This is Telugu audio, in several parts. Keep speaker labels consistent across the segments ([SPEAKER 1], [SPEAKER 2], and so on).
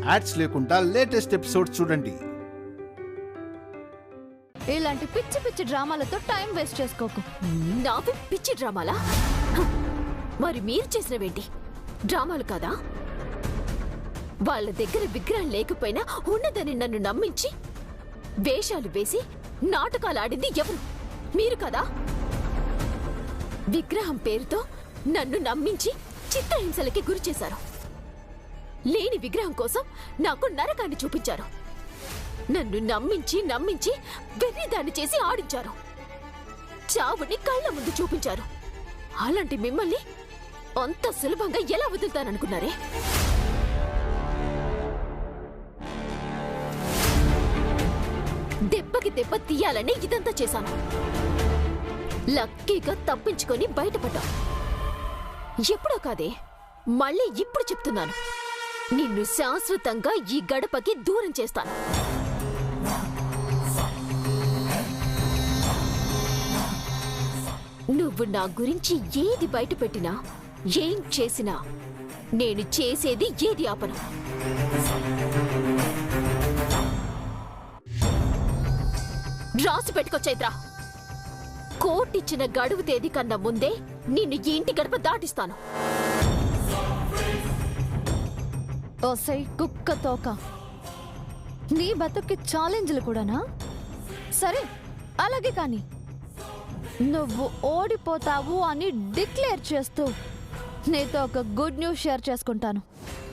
[SPEAKER 1] యాడ్స్ లేకుండా లేటెస్ట్ ఎపిసోడ్స్ చూడండి.
[SPEAKER 2] ఇలాంటి పిచ్చి పిచ్చి డ్రామాలతో టైం వేస్ట్ చేసుకోకు.
[SPEAKER 3] నావి పిచ్చి డ్రామాలా? మరి మీరు చేసినవేంటి డ్రామాలు కాదా? వాళ్ళ దగ్గర విగ్రహం లేకపోయినా ఉన్నదని నన్ను నమ్మించి వేషాలు వేసి నాటకాలు ఆడింది ఎవరు? మీరు కదా. విగ్రహం పేరుతో నన్ను నమ్మించి చిత్రహింసలకి గురి చేశారు. లేని విగ్రహం కోసం నాకు నరకాన్ని చూపించారు. నన్ను నమ్మించి నమ్మించి వెర్రిదాన్ని చేసి ఆడించారు. చావుని కళ్ళ ముందు చూపించారు. అలాంటి మిమ్మల్ని అంత సులభంగా ఎలా వదులుతాననుకున్నారే? దెబ్బకి దెబ్బ తీయాలని ఇదంతా చేశాను. లక్కీగా తప్పించుకొని బయటపడ్డా. ఎప్పుడో కాదే, మళ్ళీ ఇప్పుడు చెప్తున్నాను, నిన్ను శాశ్వతంగా ఈ గడపకి దూరం చేస్తాను. నువ్వు నా గురించి ఏది బయట పెట్టినా, ఏం చేసినా నేను చేసేది ఏది ఆపను. రాసి పెట్టుకో చైత్ర. కోర్టిచ్చిన గడువు తేదీ కన్నా ముందే నిన్ను ఈ ఇంటి గడప దాటిస్తాను.
[SPEAKER 2] ఓసై కుక్క తోక, నీ బతుక్కి ఛాలెంజ్లు కూడానా? సరే అలాగే కానీ నువ్వు ఓడిపోతావు అని డిక్లేర్ చేస్తూ నీతో ఒక గుడ్ న్యూస్ షేర్ చేసుకుంటాను.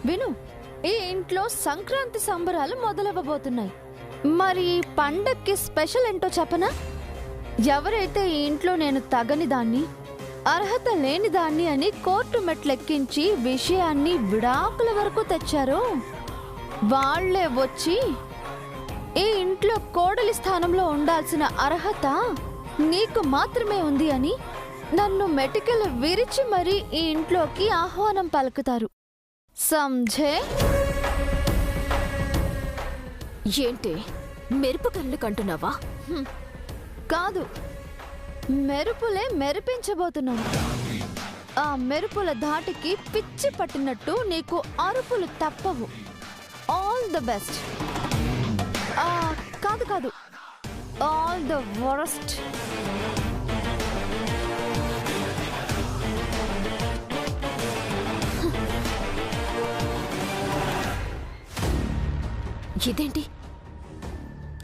[SPEAKER 2] విను, ఈ ఇంట్లో సంక్రాంతి సంబరాలు మొదలవ్వబోతున్నాయి. మరి పండక్కి స్పెషల్ ఏంటో చెప్పనా? ఎవరైతే ఈ ఇంట్లో నేను తగని దాన్ని, అర్హత లేని దాన్ని అని కోర్టు మెట్లెక్కించి విషయాన్ని విడాకుల వరకు తెచ్చారో వాళ్లే వచ్చి ఈ ఇంట్లో కోడలి స్థానంలో ఉండాల్సిన అర్హత నీకు మాత్రమే ఉంది అని నన్ను మెటికలు విరిచి మరీ ఈ ఇంట్లోకి ఆహ్వానం పలుకుతారు. సంజే?
[SPEAKER 3] ఏంటి మెరుపు కళ్ళు కంటున్నావా?
[SPEAKER 2] కాదు, మెరుపులే మెరిపించబోతున్నాను. ఆ మెరుపుల ధాటికి పిచ్చి పట్టినట్టు నీకు అరుపులు తప్పవు. All the best. కాదు కాదు, ఆల్ ద వరస్ట్.
[SPEAKER 3] ఇదేంటి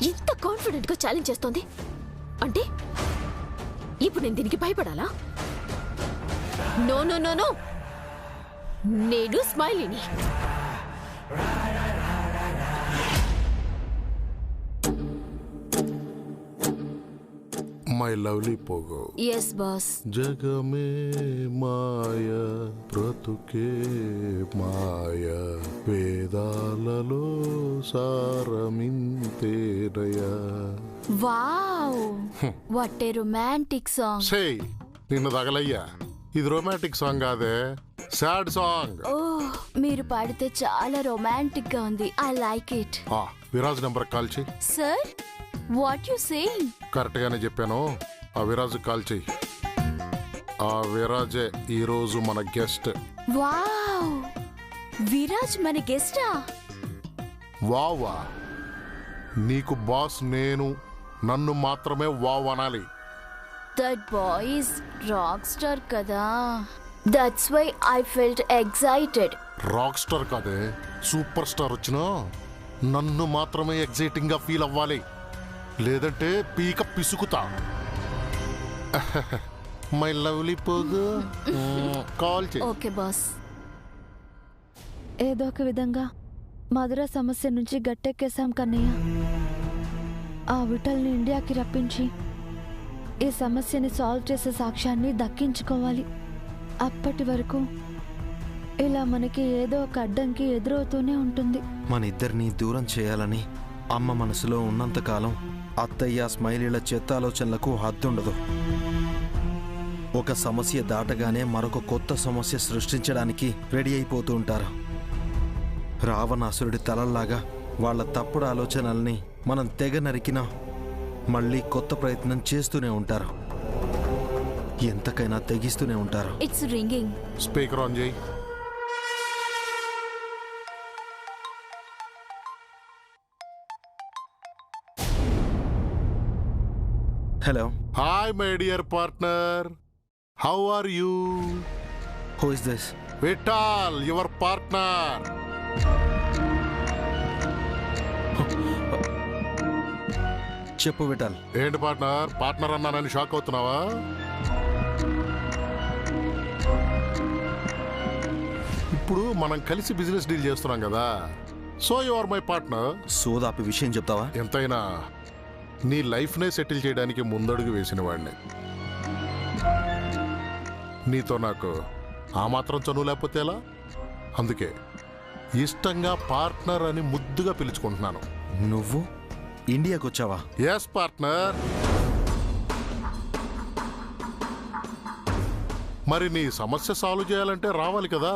[SPEAKER 3] ఇంత కాన్ఫిడెంట్ గా ఛాలెంజ్ చేస్తోంది? అంటే ఇప్పుడు నేను దీనికి భయపడాలా? నో నో నో నో, నేను స్మైలీని.
[SPEAKER 4] My lovely Pogo.
[SPEAKER 3] Yes boss.
[SPEAKER 4] జగమే మాయ బ్రతుకే మాయ, వేదాలలో సారమింతేనయా.
[SPEAKER 2] Wow, what a romantic song.
[SPEAKER 4] సే నిన్ను తగలయ్యా, ఇది రొమాంటిక్ సాంగ్ కాదే, సాడ్ సాంగ్.
[SPEAKER 2] ఓ, మీరు పాడితే చాలా రొమాంటిక్ గా ఉంది. I like it.
[SPEAKER 4] Viraj number call చెయ్యి.
[SPEAKER 2] Sir, what you saying?
[SPEAKER 4] Correct గానే చెప్పాను. ఆ విరాజ్ కాల్ చెయ్యి. ఆ విరాజే ఈ రోజు మన గెస్ట్.
[SPEAKER 2] వావ్, విరాజ్ మన గెస్టా?
[SPEAKER 4] వావా, నీకు బాస్ నేను, నన్ను మాత్రమే వావ్ అనాలి.
[SPEAKER 2] That boy is rock star kada. That's why I felt excited.
[SPEAKER 4] Rock star కాదే, సూపర్ స్టార్ వచ్చినా నన్ను మాత్రమే ఎగ్జైటింగ్ గా ఫీల్ అవ్వాలి, లేదంటే పీక పిసుకుతా. మై లవ్లీ పోగు కాల్ చేయి.
[SPEAKER 2] Okay boss. ఏదో ఒక విధంగా మధుర సమస్య నుంచి గట్టెక్కేశాం కన్నయ్య. ఆ విటల్ని ఇండియాకి రప్పించి ఈ సమస్యని సాల్వ్ చేసే సాక్ష్యాన్ని దక్కించుకోవాలి. అప్పటి వరకు ఇలా మనకి ఏదో ఒక అడ్డంకి ఎదురవుతూనే ఉంటుంది.
[SPEAKER 5] మన ఇద్దరిని దూరం చేయాలని అమ్మ మనసులో ఉన్నంతకాలం అత్తయ్య స్మైలీల చెత్త ఆలోచనలకు హద్దుండదు. ఒక సమస్య దాటగానే మరొక కొత్త సమస్య సృష్టించడానికి రెడీ అయిపోతూ ఉంటారు. రావణాసురుడి తలల్లాగా వాళ్ళ తప్పుడు ఆలోచనల్ని మనం తెగ నరికినా మళ్ళీ కొత్త ప్రయత్నం చేస్తూనే ఉంటారు. ఎంతకైనా తెగిస్తూనే ఉంటారు.
[SPEAKER 2] It's ringing.
[SPEAKER 4] స్పీకర్ ఆన్ చేయి.
[SPEAKER 5] Hello.
[SPEAKER 4] Hi my dear partner, how are you?
[SPEAKER 5] Who is this?
[SPEAKER 4] Vithal, your partner.
[SPEAKER 5] చెప్పు విఠాల్.
[SPEAKER 4] ఏంటి పార్ట్నర్, పార్ట్నర్ అన్నానని షాక్ అవుతున్నావా? ఇప్పుడు మనం కలిసి బిజినెస్ డీల్ చేస్తున్నాం కదా, so you are my partner.
[SPEAKER 5] సోదాపి విషయం చెప్తావా?
[SPEAKER 4] ఎంతైనా నీ లైఫ్నే సెటిల్ చేయడానికి ముందడుగు వేసిన వాడిని. నీతో నాకు ఆ మాత్రం చనువు లేకపోతే ఎలా? అందుకే ఇష్టంగా పార్ట్నర్ అని ముద్దుగా పిలుచుకుంటున్నాను.
[SPEAKER 5] నువ్వు ఇండియాకి వచ్చావా?
[SPEAKER 4] Yes partner. మరి నీ సమస్య సాల్వ్ చేయాలంటే రావాలి కదా.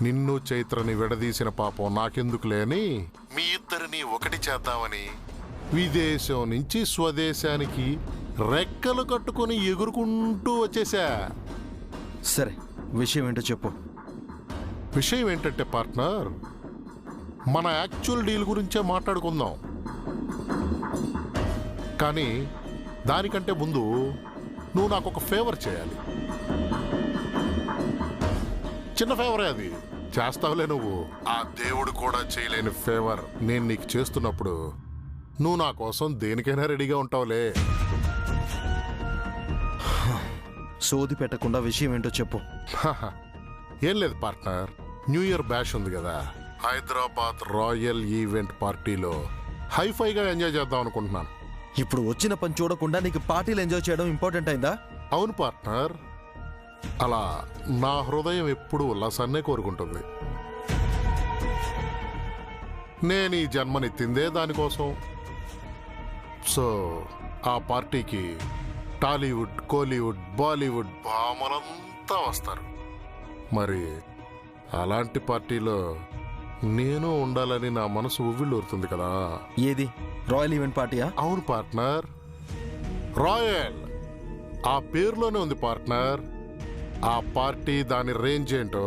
[SPEAKER 4] నిన్ను చైత్రని విడదీసిన పాపం నాకెందుకులే అని మీ ఇద్దరిని ఒకటి చేద్దామని విదేశం నుంచి స్వదేశానికి రెక్కలు కట్టుకుని ఎగురుకుంటూ వచ్చేసా.
[SPEAKER 5] సరే, విషయం ఏంటో చెప్పు.
[SPEAKER 4] విషయం ఏంటంటే పార్ట్నర్, మన యాక్చువల్ డీల్ గురించే మాట్లాడుకుందాం. కానీ దానికంటే ముందు నువ్వు నాకు ఒక ఫేవర్ చేయాలి. చిన్న ఫేవరే అది, చేస్తావులే నువ్వు. ఆ దేవుడు కూడా చేయలేని ఫేవర్ నేను నీకు చేస్తున్నప్పుడు నువ్వు నా కోసం దేనికైనా రెడీగా ఉంటావులే.
[SPEAKER 5] సోది పెట్టకుండా విషయం ఏంటో చెప్పు.
[SPEAKER 4] ఏం లేదు పార్ట్నర్, న్యూ ఇయర్ బ్యాష్ ఉంది కదా, హైదరాబాద్ రాయల్ ఈవెంట్ పార్టీలో హైఫైగా ఎంజాయ్ చేద్దాం అనుకుంటున్నాను.
[SPEAKER 5] ఇప్పుడు వచ్చిన పని చూడకుండా నీకు పార్టీలు ఎంజాయ్ చేయడం ఇంపార్టెంట్ అయిందా?
[SPEAKER 4] అవును పార్ట్నర్, అలా నా హృదయం ఎప్పుడు ఉల్లాసాన్నే కోరుకుంటుంది. నేను ఈ జన్మనెత్తిందే దానికోసం. సో ఆ పార్టీకి టాలీవుడ్, కోలీవుడ్, బాలీవుడ్ భామలంతా వస్తారు. మరి అలాంటి పార్టీలో నేను ఉండాలని నా మనసు ఉవ్విళ్ళూరుతుంది కదా.
[SPEAKER 5] ఏది, రాయల్ ఈవెంట్ పార్టీయా?
[SPEAKER 4] అవును పార్ట్నర్, రాయల్ ఆ పేరులోనే ఉంది పార్ట్నర్. ఆ పార్టీ దాని రేంజ్ ఏంటో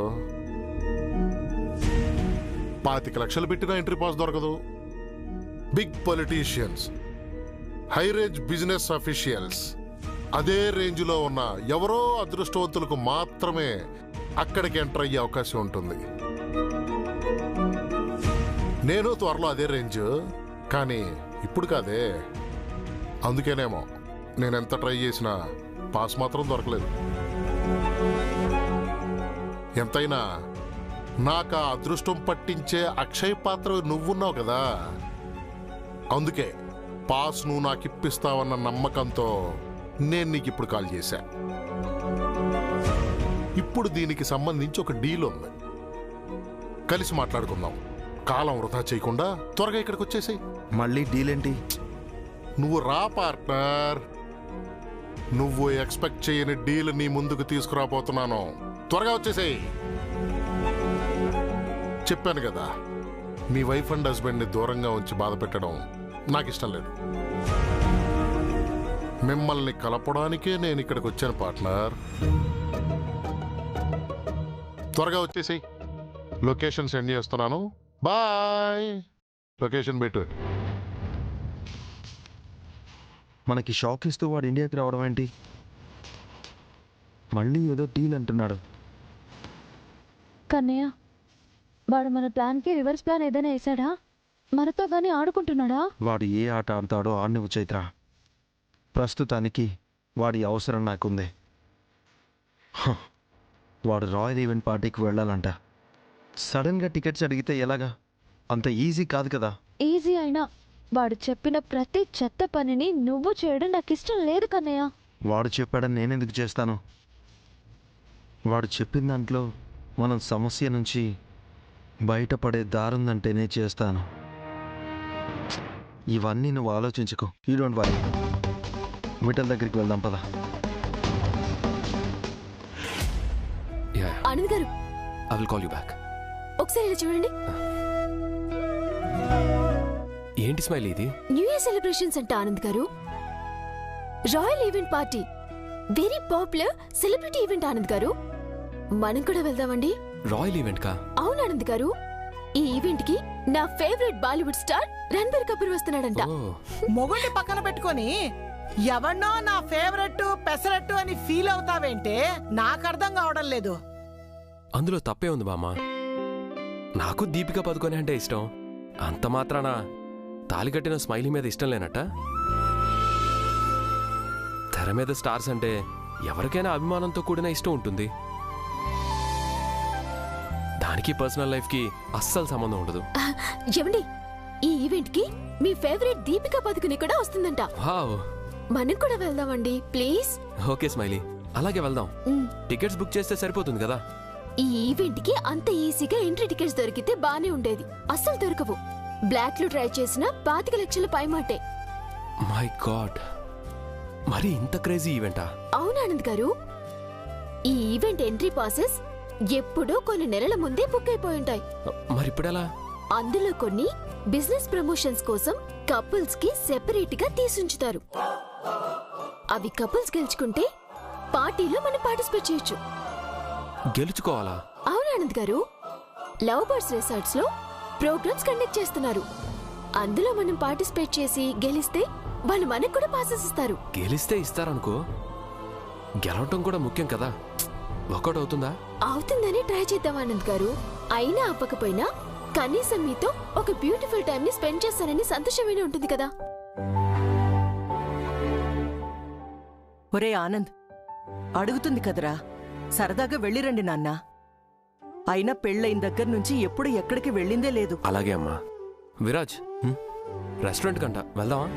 [SPEAKER 4] 25 లక్షలు పెట్టినా ఎంట్రీ పాస్ దొరకదు. Big politicians, high range business officials, అదే రేంజ్లో ఉన్న ఎవరో అదృష్టవంతులకు మాత్రమే అక్కడికి ఎంటర్ అయ్యే అవకాశం ఉంటుంది. నేను త్వరలో అదే రేంజ్, కానీ ఇప్పుడు కాదే. అందుకేనేమో నేనెంత ట్రై చేసినా పాస్ మాత్రం దొరకలేదు. ఎంతైనా నాకు ఆ అదృష్టం పట్టించే అక్షయ్ పాత్ర నువ్వున్నావు కదా, అందుకే పాస్ నువ్వు నాకు ఇప్పిస్తావన్న నమ్మకంతో నేను నీకు ఇప్పుడు కాల్ చేశా. ఇప్పుడు దీనికి సంబంధించి ఒక డీల్ ఉంది, కలిసి మాట్లాడుకుందాం. కాలం వృధా చేయకుండా త్వరగా ఇక్కడికి వచ్చేసాయి.
[SPEAKER 5] మళ్ళీ డీల్ ఏంటి?
[SPEAKER 4] నువ్వు రా పార్ట్నర్, నువ్వు ఎక్స్పెక్ట్ చేయని డీల్ నీ ముందుకు తీసుకురాబోతున్నాను. త్వరగా వచ్చేసాయి. చెప్పాను కదా, మీ వైఫ్ అండ్ హస్బెండ్ని దూరంగా ఉంచి బాధ పెట్టడం నాకు ఇష్టం లేదు. మిమ్మల్ని కలపడానికే నేను ఇక్కడికి వచ్చాను పార్ట్నర్. త్వరగా వచ్చేసాయి. లొకేషన్ సెండ్ చేస్తున్నాను. బాయ్. లొకేషన్ పెట్టు.
[SPEAKER 5] మనకి షాక్ ఇస్తూ వాడు ఇండియాకి రావడం ఏంటి? మళ్ళీ ఏదో డీల్ అంటున్నాడు.
[SPEAKER 2] కన్నయ్య, వాడు మన ప్లాన్కి రివర్స్ ప్లాన్ ఏదైనా వేసాడా? మనతో కానీ ఆడుకుంటున్నాడా?
[SPEAKER 5] వాడు ఏ ఆట ఆడతాడో ఆడినివ్వు చైత్ర. ప్రస్తుతానికి వాడి అవసరం నాకుంది. వాడు రాయల్ ఈవెంట్ పార్టీకి వెళ్ళాలంట. సడన్గా టికెట్స్ అడిగితే ఎలాగా? అంత ఈజీ కాదు కదా.
[SPEAKER 2] ఈజీ అయినా వాడు చెప్పిన ప్రతి చెత్త పనిని నువ్వు చేయడం నాకు ఇష్టం లేదు కన్నయ్య.
[SPEAKER 5] వాడు చెప్పాడని నేనెందుకు చేస్తాను? వాడు చెప్పిన దాంట్లో మనం సమస్య నుంచి బయటపడే దారుందంటేనే చేస్తాను. ఇవన్నీ నువ్వు ఆలోచించుకో. You don't worry. విఠల్ దగ్గరికి వెళ్దాం పద.
[SPEAKER 3] ఆనంద్ గారు,
[SPEAKER 6] I will call you back.
[SPEAKER 3] ఒకసారి ఇలా చూడండి.
[SPEAKER 6] ఏంటి స్మైల్ ఇది?
[SPEAKER 3] న్యూ ఇయర్ సెలబ్రేషన్స్ అంట ఆనంద్ గారు. Royal event party, very popular celebrity event Anand గారు. మనం కూడా వెళ్దామండి.
[SPEAKER 6] రాయల్ ఈవెంట్ కా?
[SPEAKER 3] అవును ఆనంద్ గారు, ఈ ఈవెంట్ కి నా ఫేవరెట్ బాలీవుడ్ స్టార్ రణబీర్ కపూర్ వస్తున్నాడంట.
[SPEAKER 6] ఓ,
[SPEAKER 7] మొగుడిని పక్కన పెట్టుకొని ఎవన్నో నా ఫేవరెట్ పెసరట్టు అని ఫీల్ అవుతావేంటే నాకు అర్థం కావడం లేదు.
[SPEAKER 6] అందులో తప్పే ఉంది బామ్మ. నాకు దీపిక పదుకొని అంటే ఇష్టం. అంత మాత్రాన తాలి కట్టిన స్మైలీ మీద ఇష్టం లేనట్ట? తెర మీద స్టార్స్ అంటే ఎవరికైనా అభిమానంతో కూడిన ఇష్టం ఉంటుంది. దానికి పర్సనల్ లైఫ్ కి అస్సలు సంబంధం ఉండదు.
[SPEAKER 3] ఏమండి, ఈ ఈవెంట్ కి మీ ఫేవరెట్ దీపికా పదుకుని కూడా వస్తుందంట.
[SPEAKER 6] వావ్,
[SPEAKER 3] మనం కూడా వెళ్దామండి ప్లీజ్.
[SPEAKER 6] ఓకే స్మైలీ, అలాగే వెళ్దాం. టికెట్స్ బుక్ చేస్తే సరిపోతుంది కదా.
[SPEAKER 3] ఈ ఈవెంట్ కి అంత ఈజీగా ఎంట్రీ టికెట్స్ దొరికితే బానే ఉండేది. అస్సలు దొరకవు. బ్లాక్ లో ట్రై చేసిన 25 లక్షల పైమాటే.
[SPEAKER 6] మై గాడ్, మరి ఇంత క్రేజీ ఈవెంటా?
[SPEAKER 3] అవును ఆనంద్ గారు, ఈ ఈవెంట్ ఎంట్రీ పాసెస్ ఎప్పుడో కొన్ని నెలల ముందే బుక్ అయిపోయి ఉంటాయి.
[SPEAKER 6] మరి ఇప్పుడెలా?
[SPEAKER 3] అందులో కొన్ని బిజినెస్ ప్రమోషన్స్ కోసం కపుల్స్ కి సెపరేట్ గా తీసుంచుతారు. అవి కపుల్స్ గెలుచుకుంటే పార్టీలో మనం పార్టిసిపేట్ చేయొచ్చు.
[SPEAKER 6] గెలుచుకోవాలా?
[SPEAKER 3] అవును ఆనంద్ గారు, లవ్ బర్డ్స్ రిసార్ట్స్ లో ప్రోగ్రామ్స్ కండక్ట్ చేస్తున్నారు. అందులో మనం పార్టిసిపేట్ చేసి గెలిస్తే వాళ్ళు మనకు కూడా పాసెస్ ఇస్తారు.
[SPEAKER 6] గెలిస్తే ఇస్తారనుకో, గెలవటం కూడా ముఖ్యం కదా. వర్కౌట్ అవుతుందా?
[SPEAKER 3] అవుతుందని ట్రై చేద్దాం ఆనంద్ గారు. అయినా అవ్వకపోయినా కనీసం మీతో ఒక బ్యూటిఫుల్ టైం ని స్పెండ్ చేస్తానని సంతోషమైన ఉంటుంది కదా.
[SPEAKER 7] ఒరే ఆనంద్, అడుగుతుంది కదరా, సరదాగా వెళ్ళిరండి నాన్న. అయినా పెళ్ళైన దగ్గర నుంచి ఎప్పుడు ఎక్కడికి వెళ్ళిందే లేదు.
[SPEAKER 6] అలాగే అమ్మా. విరాజ్, రెస్టారెంట్ కంట వెళ్దామా?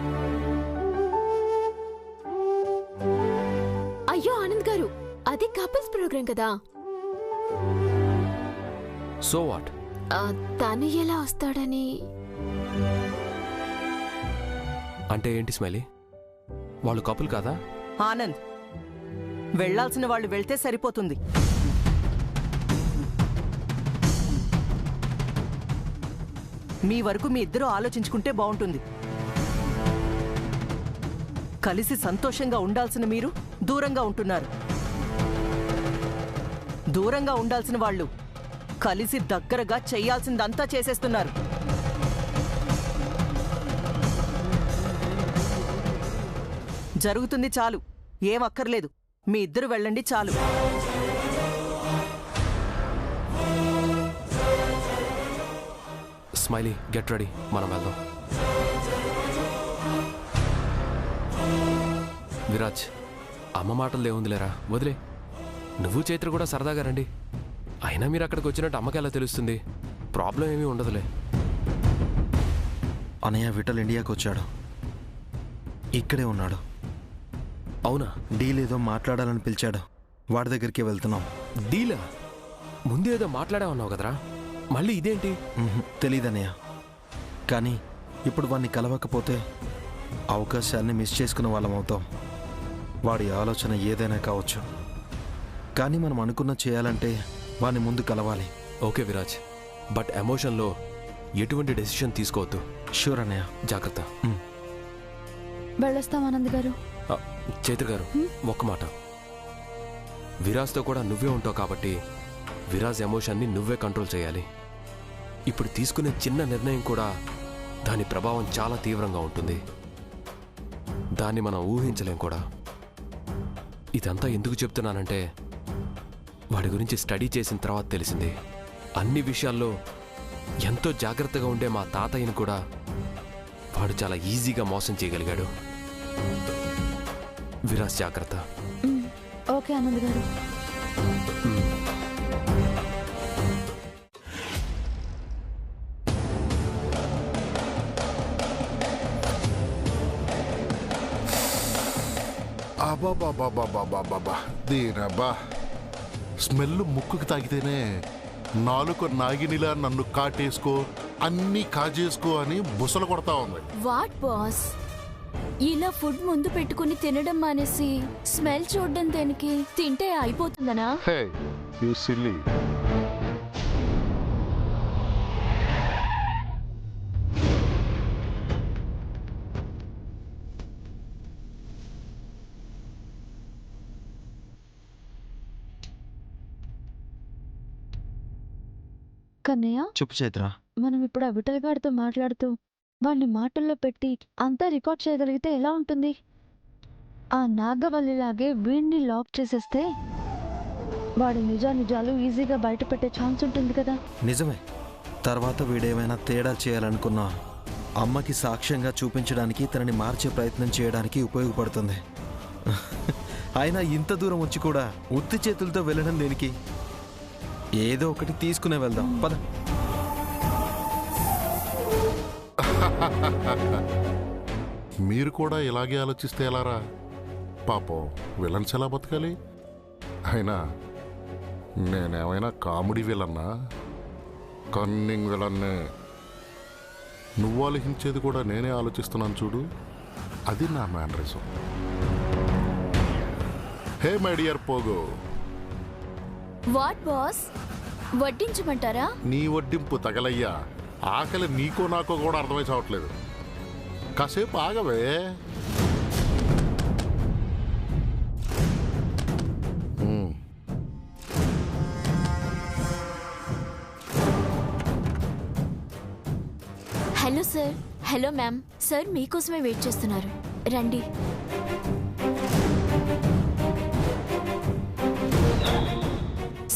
[SPEAKER 3] అయ్యో ఆనంద్ గారు, అది కపుల్స్ ప్రోగ్రాం కదా.
[SPEAKER 6] So what?
[SPEAKER 3] తను ఎలా వస్తాడని.
[SPEAKER 6] అంటే ఏంటి స్మైలీ, వాళ్ళు కపుల్ కాదా?
[SPEAKER 7] ఆనంద్, వెళ్లాల్సిన వాళ్ళు వెళ్తే సరిపోతుంది. మీ వరకు మీ ఇద్దరూ ఆలోచించుకుంటే బాగుంటుంది. కలిసి సంతోషంగా ఉండాల్సిన మీరు దూరంగా ఉంటున్నారు. దూరంగా ఉండాల్సిన వాళ్ళు కలిసి దగ్గరగా చెయ్యాల్సిందంతా చేసేస్తున్నారు. జరుగుతుంది చాలు, ఏం అక్కర్లేదు. మీ ఇద్దరు వెళ్ళండి చాలు.
[SPEAKER 6] స్మైలీ, గెట్ రెడీ, మనం వెళ్దాం. విరాజ్, అమ్మ మాటలు ఏముందిలేరా, వదిలే. నువ్వు చైత్ర కూడా సరదాగా రండి. అయినా మీరు అక్కడికి వచ్చినట్టు అమ్మకి ఎలా తెలుస్తుంది? ప్రాబ్లం ఏమీ ఉండదులే.
[SPEAKER 5] అనయ్య విఠల్ ఇండియాకి వచ్చాడు, ఇక్కడే ఉన్నాడు.
[SPEAKER 6] అవునా?
[SPEAKER 5] డీల్ ఏదో మాట్లాడాలని పిలిచాడు, వాడి దగ్గరికి వెళ్తున్నాం.
[SPEAKER 6] డీలా? ముందే ఏదో మాట్లాడా ఉన్నావు కదరా, మళ్ళీ ఇదేంటి?
[SPEAKER 5] తెలీదన్నయ్య, కానీ ఇప్పుడు వాడిని కలవకపోతే అవకాశాన్ని మిస్ చేసుకున్న వాళ్ళం అవుతాం. వాడి ఆలోచన ఏదైనా కావచ్చు, కానీ మనం అనుకున్న చేయాలంటే వాడిని ముందు కలవాలి.
[SPEAKER 6] ఓకే విరాజ్, బట్ ఎమోషన్లో ఎటువంటి డెసిషన్ తీసుకోవద్దు.
[SPEAKER 5] షూర్ అన్నయ్య,
[SPEAKER 6] జాగ్రత్త.
[SPEAKER 2] వెళ్ళొస్తాం ఆనంద్ గారు.
[SPEAKER 6] చైత్ర గారు, ఒక్క మాట. విరాజ్తో కూడా నువ్వే ఉంటావు కాబట్టి విరాజ్ ఎమోషన్ని నువ్వే కంట్రోల్ చేయాలి. ఇప్పుడు తీసుకునే చిన్న నిర్ణయం కూడా దాని ప్రభావం చాలా తీవ్రంగా ఉంటుంది. దాన్ని మనం ఊహించలేం కూడా. ఇదంతా ఎందుకు చెప్తున్నానంటే వాడి గురించి స్టడీ చేసిన తర్వాత తెలిసింది. అన్ని విషయాల్లో ఎంతో జాగ్రత్తగా ఉండే మా తాతయ్యని కూడా వాడు చాలా ఈజీగా మోసం చేయగలిగాడు. విరాజ్ జాగ్రత్త.
[SPEAKER 2] ఓకే ఆనంద్ గారు.
[SPEAKER 4] అబాబాబాబాబాబాబా, దీనబ్బా, స్మెల్ ముక్కుకి తాగితేనే నాలుక నాగినిలా నన్ను కాటేసుకో, అన్నీ కాజేసుకో అని బుసలు కొడతా ఉంది.
[SPEAKER 8] వాట్ బాస్, ఇలా ఫుడ్ ముందు పెట్టుకుని తినడం మానేసి స్మెల్ చూడడం దేనికి? తింటే అయిపోతుందనా?
[SPEAKER 4] Hey you silly.
[SPEAKER 2] కన్నయ్య,
[SPEAKER 5] చెప్పు చైత్ర.
[SPEAKER 2] మనం ఇప్పుడు ఆ విఠల్ గారితో మాట్లాడుతూ వాడిని మాటల్లో పెట్టి అంతా రికార్డ్ చేయగలిగితే ఎలా ఉంటుంది? ఆ నాగవల్లిలాగే వీడిని లాక్ చేసేస్తే వాడి నిజాలు ఈజీగా బయట పెట్టే ఛాన్స్ ఉంటుంది కదా.
[SPEAKER 5] నిజమే. తర్వాత వీడేమైనా తేడా చేయాలనుకున్నా అమ్మకి సాక్ష్యంగా చూపించడానికి తనని మార్చే ప్రయత్నం చేయడానికి ఉపయోగపడుతుంది. అయినా ఇంత దూరం వచ్చి కూడా ఉత్తి చేతులతో వెళ్ళడం దేనికి? ఏదో ఒకటి తీసుకునే వెళ్దాం పద.
[SPEAKER 4] మీరు కూడా ఇలాగే ఆలోచిస్తే ఎలారా? పాపం విలన్స్ ఎలా బతకాలి? అయినా నేనేమైనా కామెడీ విలన్నా? కన్నింగ్ విలన్నే. నువ్వు ఆలోచించేది కూడా నేనే ఆలోచిస్తున్నాను చూడు. అది నా mannerism. Hey my dear Pogo.
[SPEAKER 8] What boss, వడ్డించమంటారా?
[SPEAKER 4] నీ వడ్డింపు తగలయ్యా. ఆకలి నీకో నాకో కూడా అర్థమై చావట్లేదు. కాసేపు ఆగవే.
[SPEAKER 8] Hello sir. Hello ma'am. Sir మీకోసమే వెయిట్ చేస్తున్నారు, రండి.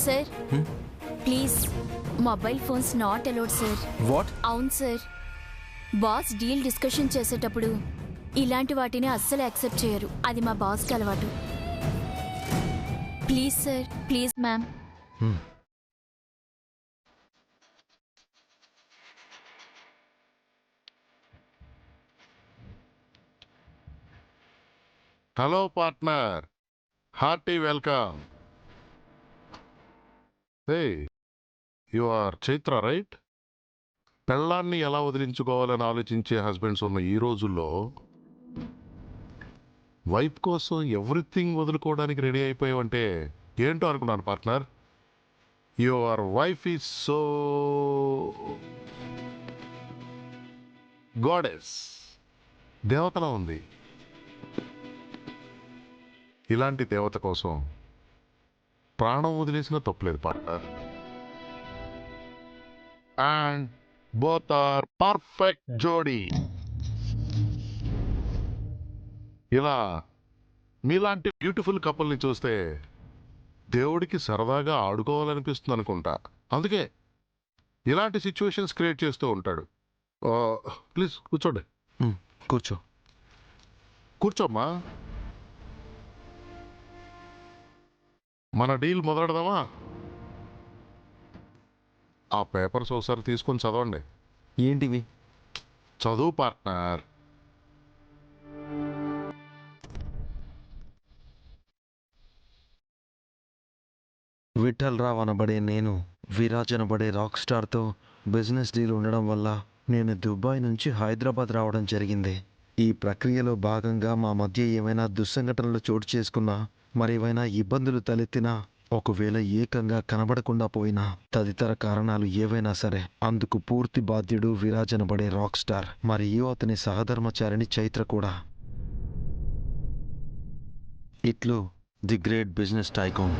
[SPEAKER 8] Sir please, mobile phones not allowed sir.
[SPEAKER 5] What?
[SPEAKER 8] అవును సార్. బాస్ డీల్ డిస్కషన్ చేసేటప్పుడు ఇలాంటి వాటిని అస్సలు యాక్సెప్ట్ చేయరు. అది మా బాస్కి అలవాటు. Please sir, please ma'am.
[SPEAKER 4] Hello partner, hearty welcome. Hey, you are Chaitra right? పెళ్ళాన్ని ఎలా వదిలించుకోవాలని ఆలోచించే హస్బెండ్స్ ఉన్న ఈ రోజుల్లో వైఫ్ కోసం ఎవ్రీథింగ్ వదులుకోవడానికి రెడీ అయిపోయావంటే ఏంటో అనుకున్నాను partner. Your wife is so goddess, దేవతలా ఉంది. ఇలాంటి దేవత కోసం ప్రాణం వదిలేసిన తప్పులేదు partner. And both are perfect జోడీ. ఇలా మీలాంటి బ్యూటిఫుల్ కపుల్ని చూస్తే దేవుడికి సరదాగా ఆడుకోవాలనిపిస్తుంది అనుకుంటా. అందుకే ఇలాంటి సిచ్యువేషన్స్ క్రియేట్ చేస్తూ ఉంటాడు. ప్లీజ్ కూర్చోండి.
[SPEAKER 5] కూర్చో.
[SPEAKER 4] కూర్చోమ్మా. మన డీల్ మొదలెడదామా? ఆ పేపర్స్ ఒకసారి తీసుకొని చదవండి.
[SPEAKER 5] ఏంటివి?
[SPEAKER 4] చదువు పార్ట్నర్.
[SPEAKER 5] విఠల్ రావ్ అనబడే నేను విరాజ్ అనబడే రాక్ స్టార్తో బిజినెస్ డీల్ ఉండడం వల్ల నేను దుబాయ్ నుంచి హైదరాబాద్ రావడం జరిగింది. ఈ ప్రక్రియలో భాగంగా మా మధ్య ఏమైనా దుస్సంఘటనలు చోటు చేసుకున్నా, మరేవైనా ఇబ్బందులు తలెత్తినా, ఒకవేళ ఏకంగా కనబడకుండా పోయినా, తదితర కారణాలు ఏవైనా సరే అందుకు పూర్తి బాధ్యుడు విరాజ్ అనబడే రాక్ స్టార్, మరియు అతని సహధర్మచారిణి చైత్ర కూడా. ఇట్లు ది గ్రేట్ బిజినెస్ టైకూన్.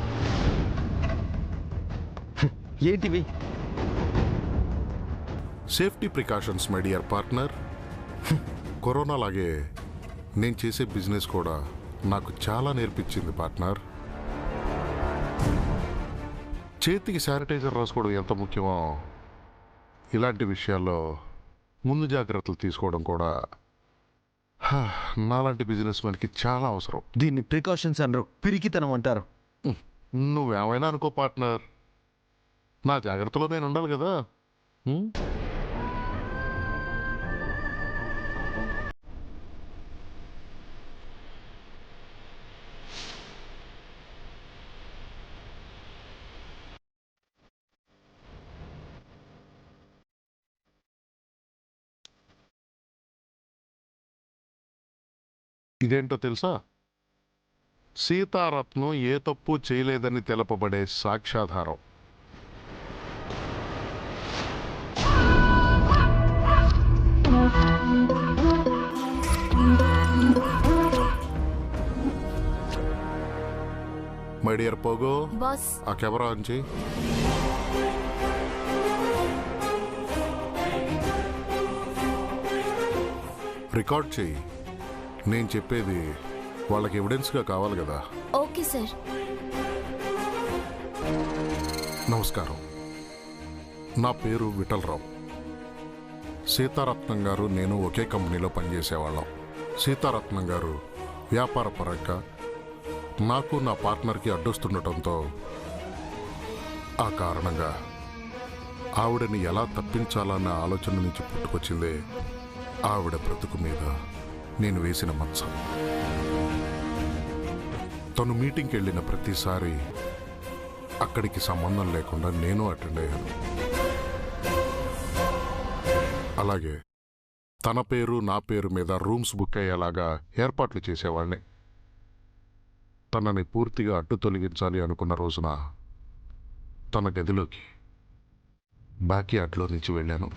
[SPEAKER 5] ఏంటివి?
[SPEAKER 4] Safety precautions my dear partner. Corona లాగే నేను చేసే బిజినెస్ కూడా నాకు చాలా నేర్పించింది పార్ట్నర్. చేతికి శానిటైజర్ రాసుకోవడం ఎంత ముఖ్యమో ఇలాంటి విషయాల్లో ముందు జాగ్రత్తలు తీసుకోవడం కూడా నాలాంటి బిజినెస్ మ్యాన్కి చాలా అవసరం.
[SPEAKER 5] దీన్ని ప్రికాషన్స్ అనరు, పిరికితనం అంటారు.
[SPEAKER 4] నువ్వేమైనా అనుకో పార్ట్నర్, నా జాగ్రత్తలో నేను ఉండాలి కదా. ఇదేంటో తెలుసా? సీతారత్నం ఏ తప్పు చేయలేదని తెలపబడే సాక్ష్యాధారం. My dear Pogo,
[SPEAKER 8] boss.
[SPEAKER 4] ఆ కెమెరా ఆన్ చేయి. రికార్డ్ చేయి. నేను చెప్పేది వాళ్ళకి ఎవిడెన్స్గా కావాలి కదా.
[SPEAKER 8] Okay sir.
[SPEAKER 4] నమస్కారం, నా పేరు విఠలరావు. సీతారత్నం గారు నేను ఒకే కంపెనీలో పనిచేసేవాళ్ళం. సీతారత్నం గారు వ్యాపార పరంగా నాకు నా పార్ట్నర్కి అడ్డొస్తుండటంతో ఆ కారణంగా ఆవిడని ఎలా తప్పించాలన్న ఆలోచన నుంచి పుట్టుకొచ్చిందే ఆవిడ బ్రతుకు మీద నేను వేసిన మచ్చ. తను మీటింగ్కి వెళ్ళిన ప్రతిసారి అక్కడికి సంబంధం లేకుండా నేను అటెండ్ అయ్యాను. అలాగే తన పేరు నా పేరు మీద రూమ్స్ బుక్ అయ్యేలాగా ఏర్పాట్లు చేసేవాడిని. తనని పూర్తిగా అడ్డు తొలగించాలి అనుకున్న రోజున తన గదిలోకి బ్యాక్ యార్డ్లో నుంచి వెళ్ళాను.